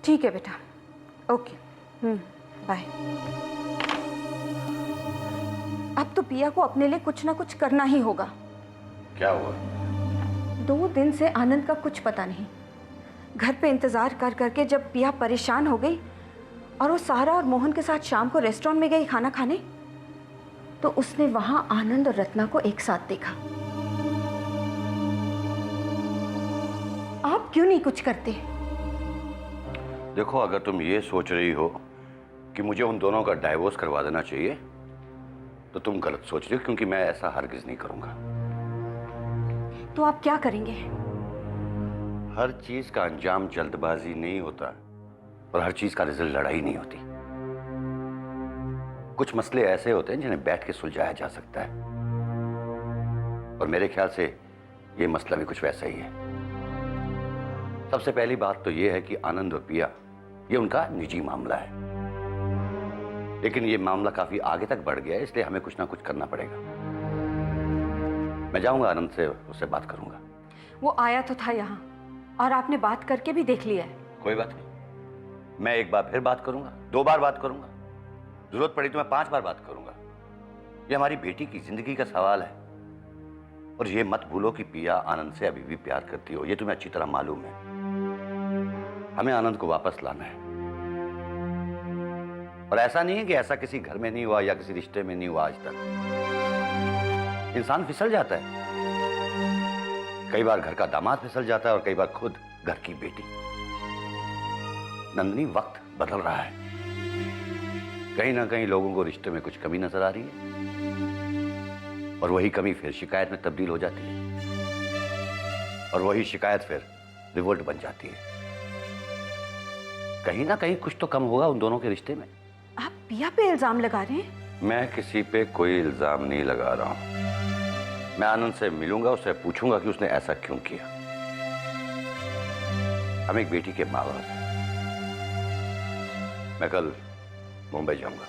ठीक है बेटा, ओके, बाय। अब तो पिया को अपने लिए कुछ ना कुछ करना ही होगा। क्या हुआ? 2 दिन से आनंद का कुछ पता नहीं। घर पे इंतजार कर करके जब पिया परेशान हो गई और वो सारा और मोहन के साथ शाम को रेस्टोरेंट में गई खाना खाने, तो उसने वहां आनंद और रत्ना को एक साथ देखा। आप क्यों नहीं कुछ करते? देखो, अगर तुम ये सोच रही हो कि मुझे उन दोनों का डाइवोर्स करवा देना चाहिए तो तुम गलत सोच रही हो, क्योंकि मैं ऐसा हरगिज नहीं करूंगा। तो आप क्या करेंगे? हर चीज का अंजाम जल्दबाजी नहीं होता और हर चीज का रिजल्ट लड़ाई नहीं होती। कुछ मसले ऐसे होते हैं जिन्हें बैठ के सुलझाया जा सकता है, और मेरे ख्याल से ये मसला भी कुछ वैसा ही है। सबसे पहली बात तो ये है कि आनंद और पिया, ये उनका निजी मामला है, लेकिन ये मामला काफी आगे तक बढ़ गया है, इसलिए हमें कुछ ना कुछ करना पड़ेगा। मैं जाऊंगा आनंद से, उससे बात करूंगा। वो आया तो था यहाँ और आपने बात करके भी देख लिया है। कोई बात नहीं, मैं एक बार फिर बात करूंगा, 2 बार बात करूंगा, जरूरत पड़ी तो मैं 5 बार बात करूंगा। ये हमारी बेटी की जिंदगी का सवाल है, और ये मत भूलो कि पिया आनंद से अभी भी प्यार करती हो, ये तुम्हें अच्छी तरह मालूम है। हमें आनंद को वापस लाना है, और ऐसा नहीं है कि ऐसा किसी घर में नहीं हुआ या किसी रिश्ते में नहीं हुआ। आज तक इंसान फिसल जाता है, कई बार घर का दामाद फिसल जाता है और कई बार खुद घर की बेटी। नंदिनी, वक्त बदल रहा है, कहीं ना कहीं लोगों को रिश्ते में कुछ कमी नजर आ रही है, और वही कमी फिर शिकायत में तब्दील हो जाती है, और वही शिकायत फिर रिवोल्ट बन जाती है। कहीं ना कहीं कुछ तो कम होगा उन दोनों के रिश्ते में। आप पिया पे इल्जाम लगा रहे हैं? मैं किसी पे कोई इल्जाम नहीं लगा रहा हूं। मैं आनंद से मिलूंगा, उससे पूछूंगा कि उसने ऐसा क्यों किया। हम एक बेटी के माँ बाप हैं। मैं कल मुंबई जाऊंगा।